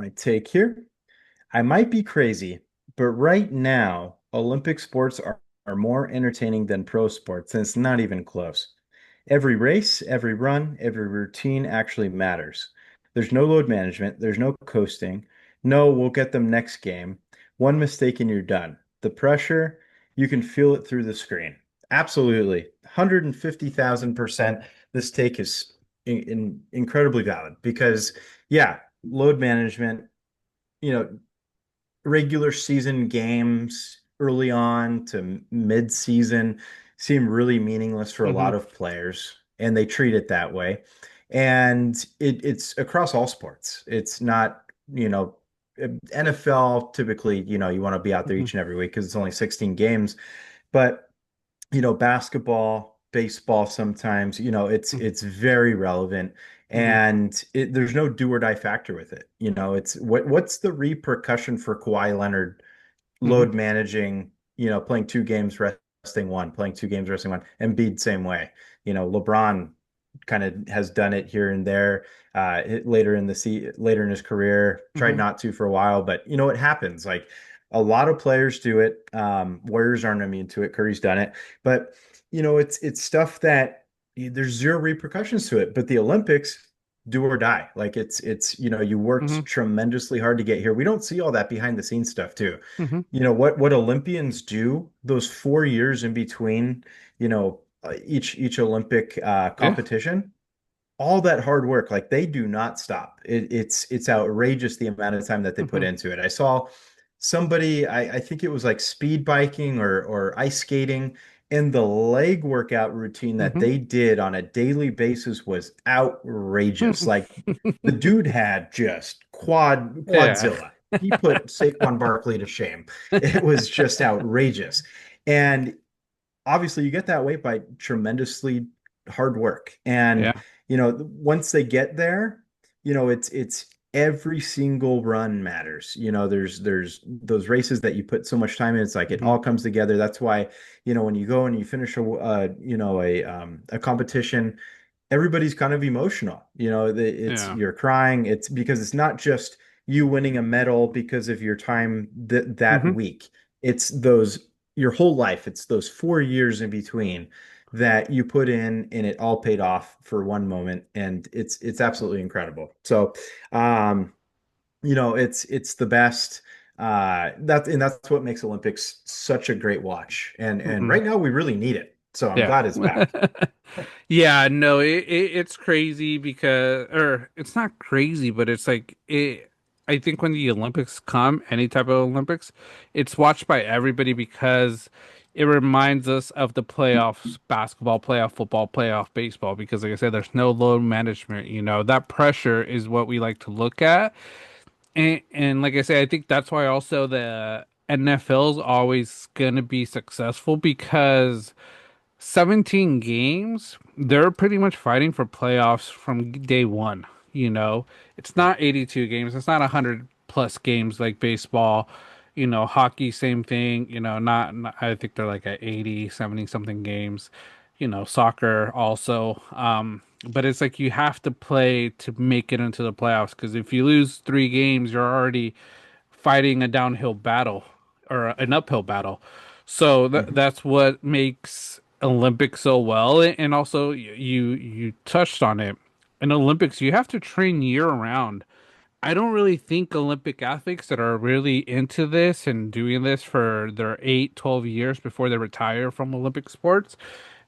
my take here. I might be crazy, but right now, Olympic sports are more entertaining than pro sports, and it's not even close. Every race, every run, every routine actually matters. There's no load management, there's no coasting. No, we'll get them next game. One mistake and you're done. The pressure, you can feel it through the screen. Absolutely. 150,000%. This take is incredibly valid because, yeah, load management, you know, regular season games early on to mid-season seem really meaningless for a Hmm. lot of players, and they treat it that way. And it's across all sports. It's not, NFL typically, you want to be out there Hmm. each and every week because it's only 16 games. But basketball, baseball sometimes, it's very relevant Hmm. and there's no do or die factor with it. It's what's the repercussion for Kawhi Leonard Hmm. load managing, playing two games, resting one, playing two games, resting one, Embiid same way. LeBron kind of has done it here and there later in his career, tried Hmm. not to for a while, but it happens. Like a lot of players do it. Warriors aren't immune to it. Curry's done it, but it's stuff that there's zero repercussions to it. But the Olympics, do or die. Like it's you Hmm. worked tremendously hard to get here. We don't see all that behind the scenes stuff too. Hmm. What Olympians do those 4 years in between, each Olympic Yeah. competition, all that hard work, like they do not stop. It's outrageous the amount of time that they put Hmm. into it. I saw somebody, I think it was like speed biking or ice skating, and the leg workout routine that Hmm. they did on a daily basis was outrageous. Like the dude had just Yeah. quadzilla. He put Saquon Barkley to shame. It was just outrageous. And obviously you get that way by tremendously hard work. And Yeah. once they get there, it's every single run matters. There's those races that you put so much time in. It's like it Hmm. all comes together. That's why, when you go and you finish a competition, everybody's kind of emotional. It's Yeah. you're crying. It's because it's not just you winning a medal because of your time that Hmm. week. It's those your whole life. It's those 4 years in between that you put in, and it all paid off for one moment, and it's absolutely incredible. So, um, it's the best. That's what makes Olympics such a great watch. And Hmm. right now we really need it. So I'm Yeah. glad it's back. Yeah, no, it's crazy because, or it's not crazy, but it's like I think when the Olympics come, any type of Olympics, it's watched by everybody because it reminds us of the playoffs, basketball, playoff football, playoff baseball. Because like I said, there's no load management. That pressure is what we like to look at, and like I say, I think that's why also the NFL is always gonna be successful because 17 games, they're pretty much fighting for playoffs from day one. It's not 82 games, it's not 100 plus games like baseball. Hockey, same thing. I think they're like at 80, 70 something games. Soccer also. But it's like you have to play to make it into the playoffs because if you lose three games, you're already fighting a downhill battle or an uphill battle. So Mhm. that's what makes Olympics so well. And also, you touched on it. In Olympics, you have to train year round. I don't really think Olympic athletes that are really into this and doing this for their 8, 12 years before they retire from Olympic sports,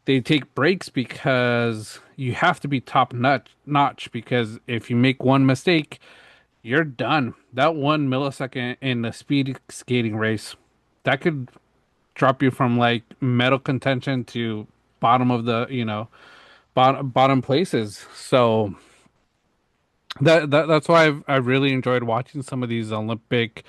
they take breaks because you have to be top notch because if you make one mistake, you're done. That 1 millisecond in the speed skating race, that could drop you from like medal contention to bottom of the, bottom places. So that's why I've really enjoyed watching some of these Olympic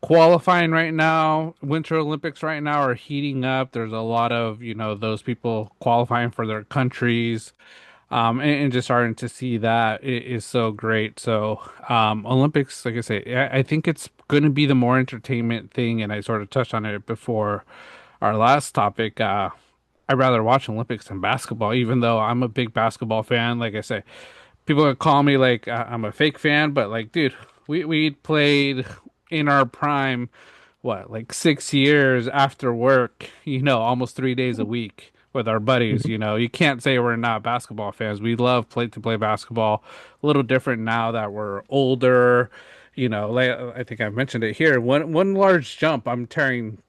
qualifying right now. Winter Olympics right now are heating up. There's a lot of, those people qualifying for their countries. And just starting to see that is so great. So, Olympics, like I say, I think it's going to be the more entertainment thing. And I sort of touched on it before our last topic. I'd rather watch Olympics than basketball, even though I'm a big basketball fan. Like I say, people call me like I'm a fake fan, but like, dude, we played in our prime, what, like 6 years after work, almost 3 days a week with our buddies. Mhm. You can't say we're not basketball fans. We love to play basketball. A little different now that we're older. Like I think I mentioned it here. One large jump, I'm tearing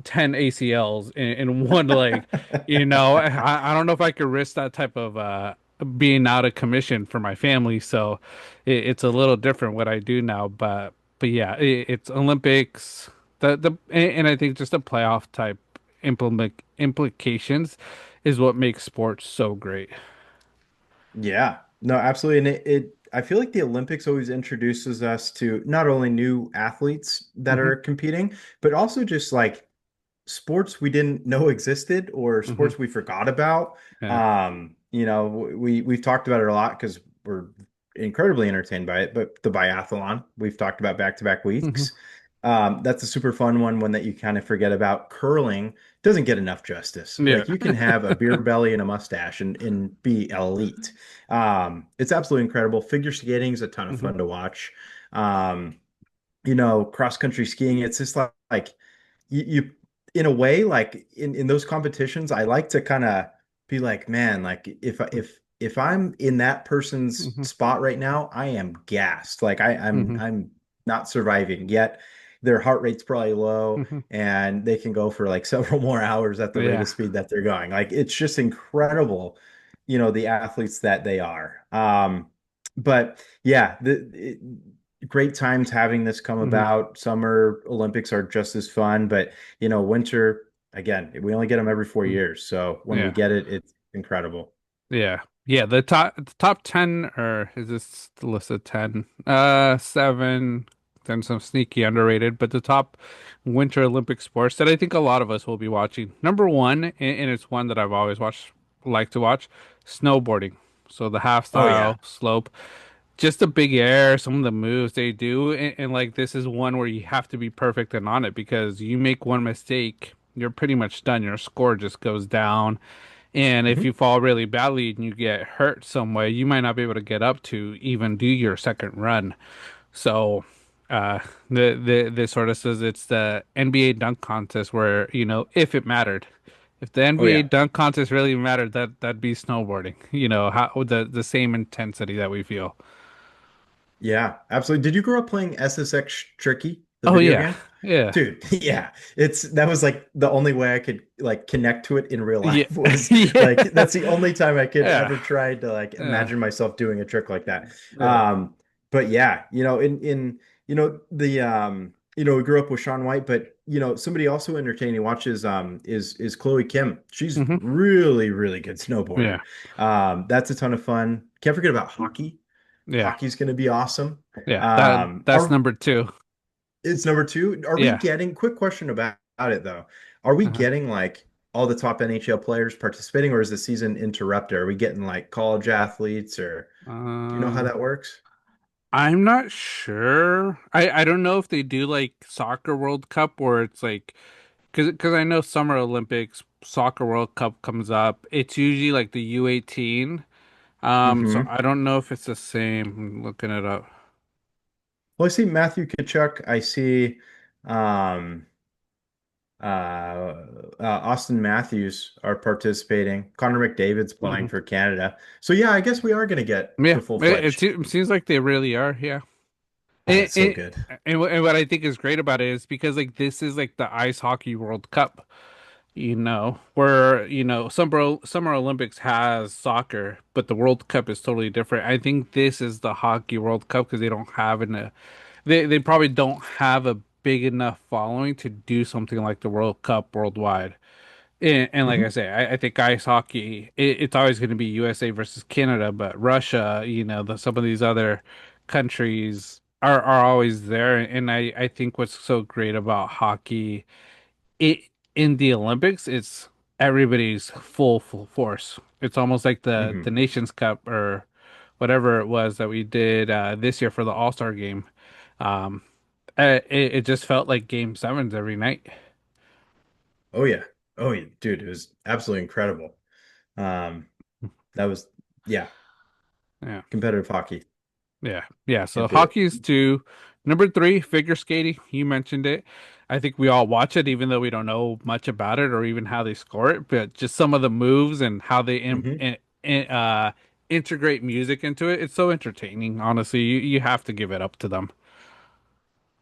10 ACLs in one leg. I don't know if I could risk that type of being out of commission for my family. So it's a little different what I do now. But yeah, it's Olympics. And I think just the playoff type implications is what makes sports so great. Yeah, no, absolutely. And I feel like the Olympics always introduces us to not only new athletes that Hmm. are competing, but also just like sports we didn't know existed or Hmm. sports we forgot about. Yeah. We've talked about it a lot because we're incredibly entertained by it. But the biathlon we've talked about back-to-back Hmm. weeks. That's a super fun one that you kind of forget about. Curling doesn't get enough justice. Yeah. Like you can have a beer belly and a mustache and be elite. It's absolutely incredible. Figure skating is a ton of Hmm. fun to watch. Um, cross country skiing, it's just like you in a way, like in those competitions, I like to kind of be like, man, like if I'm in that person's Hmm. spot right now, I am gassed. Like Hmm. I'm not surviving yet. Their heart rate's probably low Hmm. and they can go for like several more hours at the rate of Yeah. speed that they're going. Like it's just incredible, the athletes that they are. But yeah, great times having this come Hmm. about. Summer Olympics are just as fun, but winter, again, we only get them every 4 years. So when we Yeah. get it, it's incredible. Yeah. Yeah. The top 10, or is this the list of 10? Seven, then some sneaky underrated, but the top Winter Olympic sports that I think a lot of us will be watching. Number one, and it's one that I've always like to watch, snowboarding. So the half Oh yeah. style slope, just the big air, some of the moves they do, and like this is one where you have to be perfect and on it, because you make one mistake, you're pretty much done. Your score just goes down. And if Mhm. you fall really badly and you get hurt some way, you might not be able to get up to even do your second run. So, uh, this sort of says it's the NBA dunk contest where, if it mattered, if the Oh NBA yeah. dunk contest really mattered, that'd be snowboarding. How the same intensity that we feel. Yeah, absolutely. Did you grow up playing SSX Tricky, the Oh video yeah, game? yeah, Dude, yeah. That was like the only way I could like connect to it in real yeah, life was like yeah, that's the only time I could yeah, ever try to like yeah, imagine myself doing a trick like that. yeah. But yeah, in the we grew up with Shaun White, but somebody also entertaining watches is Chloe Kim. She's Hmm. really, really good snowboarder. Yeah, That's a ton of fun. Can't forget about hockey. yeah, Hockey's going to be awesome. yeah. That's Are number two. It's number two. Are we Yeah. getting quick question about it though? Are we Uh-huh. getting like all the top NHL players participating, or is the season interrupted? Are we getting like college athletes, or do you know how Uh, that works? I'm not sure. I don't know if they do like soccer World Cup, where it's like, because I know Summer Olympics soccer World Cup comes up. It's usually like the U18. So Hmm. I don't know if it's the same. I'm looking it up. Well, I see Matthew Tkachuk. I see um, Austin Matthews are participating. Connor McDavid's playing Hmm. for Canada. So yeah, I guess we are going to get Yeah, to full-fledged. it seems like they really are. Yeah. Oh, And, it's so and, good. and what I think is great about it is because like this is like the ice hockey World Cup. Where, Summer Olympics has soccer, but the World Cup is totally different. I think this is the hockey World Cup because they don't have they probably don't have a big enough following to do something like the World Cup worldwide. And like I Mhm. say, I think ice hockey, it's always going to be USA versus Canada, but Russia, some of these other countries are always there. And I think what's so great about hockey, it in the Olympics, it's everybody's full force. It's almost like the Mhm. Nations Cup or whatever it was that we did this year for the All-Star game. Um, it just felt like game sevens every night. Oh yeah. Oh yeah, dude, it was absolutely incredible. Um, that was yeah, Yeah, competitive hockey. Yeah. Yeah. So and bit. hockey is two. Number three, figure skating. You mentioned it. I think we all watch it, even though we don't know much about it or even how they score it, but just some of the moves and how they Hmm. integrate music into it. It's so entertaining. Honestly, you have to give it up to them.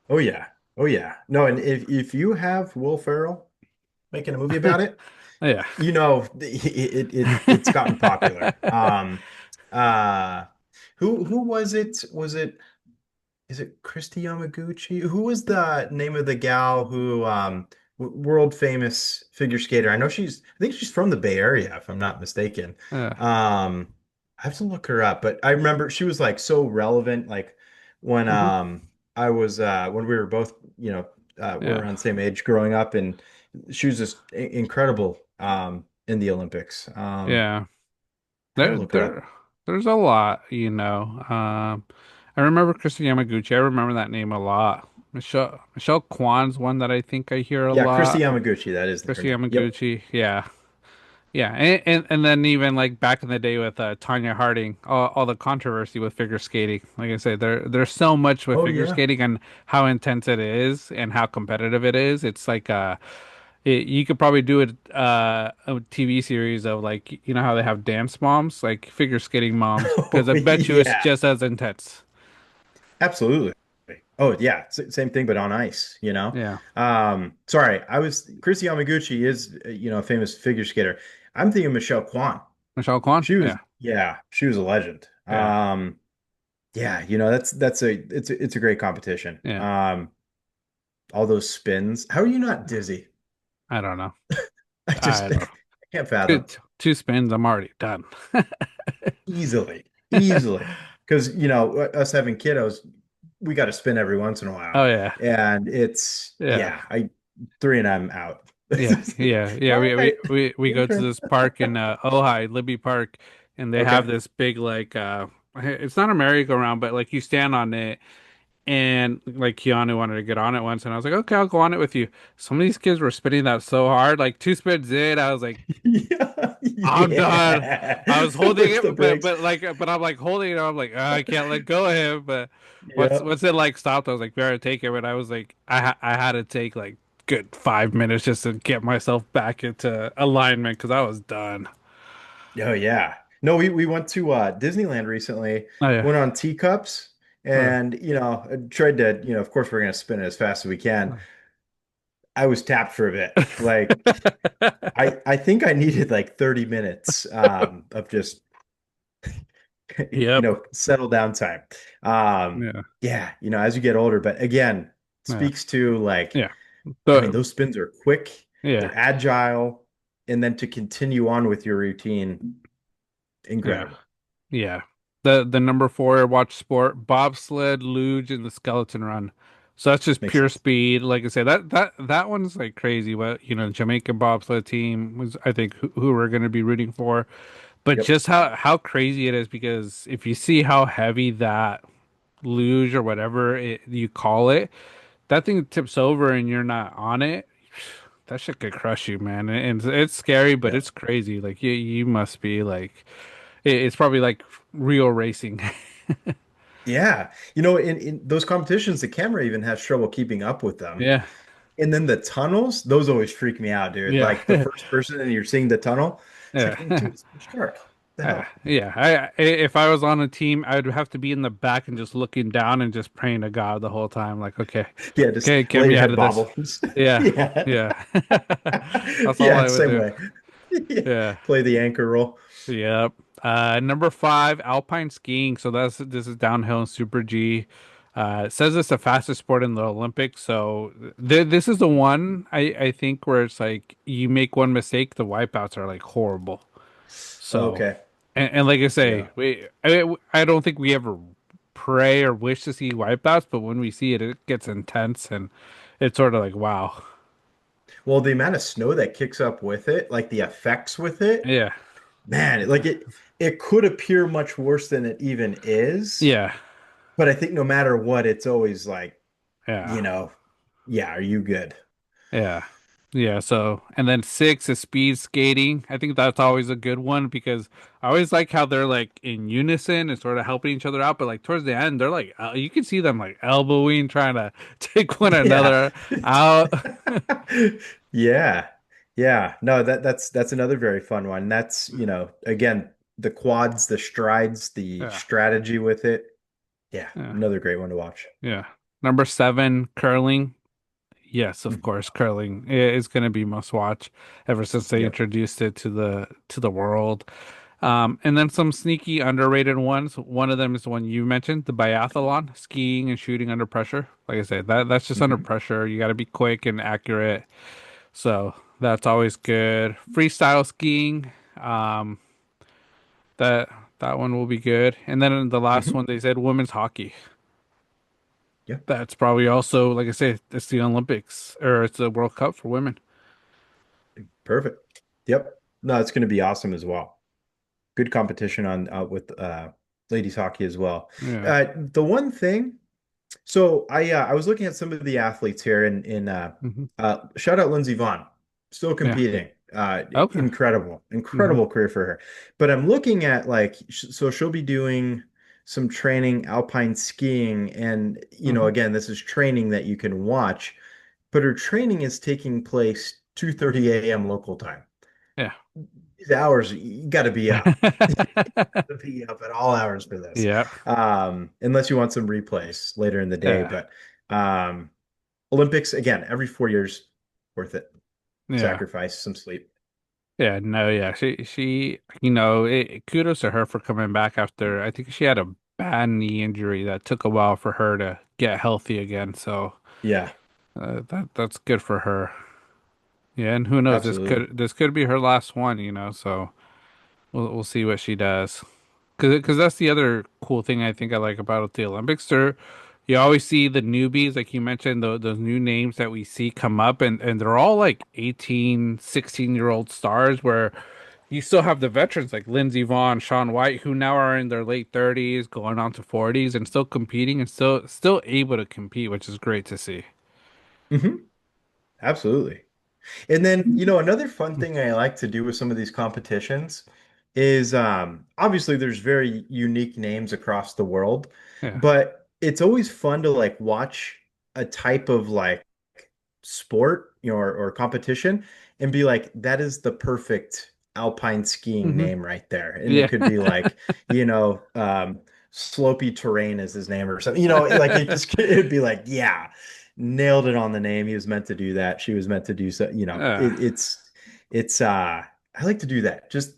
Oh yeah. Oh yeah. No, and if you have Will Ferrell making a movie about it, Yeah. you know it's gotten popular. Uh who was it? Was it is it Christy Yamaguchi? Who was the name of the gal who world famous figure skater? I think she's from the Bay Area if I'm not mistaken. Yeah. Um I have to look her up, but I remember she was like so relevant like when Hmm. I was when we were both, we were Yeah. around the same age growing up, and she was just incredible in the Olympics. Yeah. I gotta There, look her up. there's a lot, you know. I remember Kristen Yamaguchi. I remember that name a lot. Michelle Kwan's one that I think I hear a Yeah, Christy lot. Yamaguchi, that is her Kristen name. Yep. Yamaguchi. Yeah. Yeah. And then even like back in the day with Tanya Harding, all the controversy with figure skating. Like I said, there's so much with Oh figure yeah. skating and how intense it is and how competitive it is. It's like you could probably do a TV series of like you know how they have dance moms, like figure skating moms, because Oh I bet you it's yeah. just as intense. Absolutely. Oh yeah, same thing, but on ice, you know. Yeah, Sorry, I was Christy Yamaguchi is a famous figure skater. I'm thinking Michelle Kwan. Michelle Kwan. She was Yeah, yeah, she was a legend. yeah, Yeah, that's it's a great competition. yeah. All those spins. How are you not dizzy? I don't know. I I just don't know. I can't Two, fathom. two spins, I'm already done. Easily, easily. Because us having kiddos, we got to spin every once in a while, Oh yeah, and it's yeah. yeah, I three and I'm out. Yeah, yeah, yeah. All right, We your go to turn. this park in Ojai, Libby Park, and they have Okay. this big like it's not a merry-go-round, but like you stand on it and like Keanu wanted to get on it once and I was like, "Okay, I'll go on it with you." Some of these kids were spinning that so hard, like two spins in, I was like, Yeah, "I'm done." I yeah. was holding Where's the it, brakes? but I'm like holding it, I'm like, "Oh, I can't let go of him." But Yeah. once it like stopped, I was like, "Better take it." But I was like, I had to take like good 5 minutes just to get myself back into alignment because I was done. Oh yeah. No, we went to Disneyland recently, Oh yeah. went on teacups, Uh, and tried to, of course we're gonna spin it as fast as we can. I was tapped for a bit. Like I think I needed like 30 minutes of just Yep. settle down time. Um Yeah. yeah, as you get older, but again, Yeah. speaks to like, Yeah. I mean, The those spins are quick, yeah. they're agile, and then to continue on with your routine, Yeah. incredible. Yeah. The number four watch sport, bobsled, luge, and the skeleton run. So that's just Makes pure sense. speed. Like I say, that one's like crazy. But you know, Jamaican bobsled team was I think who we're going to be rooting for. But Yep. just how crazy it is because if you see how heavy that luge or whatever you call it, that thing tips over and you're not on it. That shit could crush you, man. And it's scary, but Yeah. it's crazy. Like you must be like it's probably like real racing. Yeah. In those competitions, the camera even has trouble keeping up with them. Yeah. And then the tunnels, those always freak me out, dude. Yeah. Like the first person and you're seeing the tunnel, it's like, oh, Yeah. dude, it's a shark. What the hell? Yeah. If I was on a team, I'd have to be in the back and just looking down and just praying to God the whole time. Like, okay, Yeah, just okay, get let me your out head of this. bobble. Yeah. Yeah. Yeah. That's all Yeah, I would same do. way. Yeah. Yeah. Play the anchor role. Yep. Number five, alpine skiing. So this is downhill and super G. It says it's the fastest sport in the Olympics. So this is the one I think where it's like you make one mistake, the wipeouts are like horrible. So, Okay. and like I say, Yeah. I don't think we ever pray or wish to see wipeouts, but when we see it, it gets intense and it's sort of like wow. Well, the amount of snow that kicks up with it, like the effects with it, Yeah. man, it could appear much worse than it even is. Yeah. But I think no matter what, it's always like, Yeah. you know, yeah, are you good? Yeah. Yeah, so and then six is speed skating. I think that's always a good one because I always like how they're like in unison and sort of helping each other out, but like towards the end, they're like you can see them like elbowing, trying to take one Yeah. another out. Yeah. Yeah. No, that's another very fun one. That's, again, the quads, the strides, the Yeah, strategy with it. Yeah, yeah, another great one to watch. yeah. Number seven, curling. Yes, of Mhm. course, curling is going to be must watch ever since they Yep. introduced it to the world. And then some sneaky underrated ones. One of them is the one you mentioned, the biathlon, skiing and shooting under pressure. Like I said, that's just under Hmm. pressure. You got to be quick and accurate. So that's always good. Freestyle skiing, um, that that one will be good. And then the last Hmm. one they said women's hockey. Yeah. That's probably also, like I say, it's the Olympics or it's the World Cup for women. Perfect. Yep. No, it's going to be awesome as well. Good competition on with ladies hockey as well. Yeah. The one thing, so I was looking at some of the athletes here in Hmm. shout out Lindsey Vonn, still Yeah. competing. Okay. Incredible, Hmm. incredible career for her. But I'm looking at like so she'll be doing some training alpine skiing and Hmm. again this is training that you can watch, but her training is taking place 2:30 a.m. local time. Yeah. These hours you got to be up. To be up at all hours for this. Yeah. Unless you want some replays later in the day. Yeah. But um, Olympics, again, every 4 years, worth it. Yeah. Sacrifice some sleep. Yeah, no, yeah. Kudos to her for coming back after I think she had a bad knee injury that took a while for her to get healthy again. So Yeah, that's good for her. Yeah, and who knows, absolutely. this could be her last one, so we'll see what she does. Cause that's the other cool thing I think I like about the Olympics. You always see the newbies, like you mentioned, those new names that we see come up, and they're all like 18, 16-year-old stars where you still have the veterans like Lindsey Vonn, Shaun White, who now are in their late 30s, going on to 40s, and still competing and still able to compete, which is great to see. Hmm. Absolutely. And then, another fun thing I like to do with some of these competitions is obviously there's very unique names across the world, Yeah. but it's always fun to like watch a type of like sport, or competition and be like, that is the perfect alpine skiing Hmm. name right there. And it Yeah. could be like, Slopey Terrain is his name or something. Like it'd be like, yeah, nailed it on the name. He was meant to do that. She was meant to do so, Uh, it's I like to do that. Just,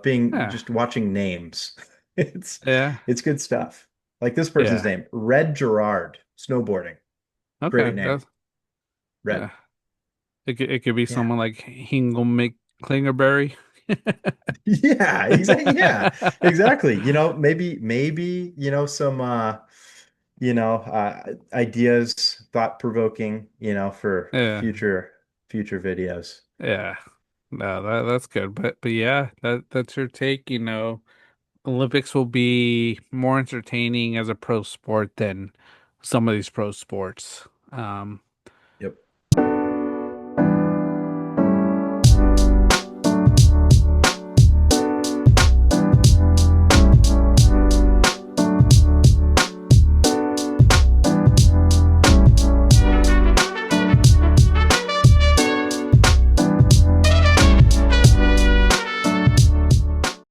being yeah. just watching names. It's Yeah. it's good stuff. Like this person's Yeah. name, Red Gerard, snowboarding. Okay. Great name. That's Red. yeah. It could be Yeah. someone like Hingle McClingerberry. Yeah, exactly. Yeah, exactly. Maybe, some ideas, thought provoking, for Yeah. future videos. Yeah. No, that's good. But yeah, that's your take, Olympics will be more entertaining as a pro sport than some of these pro sports.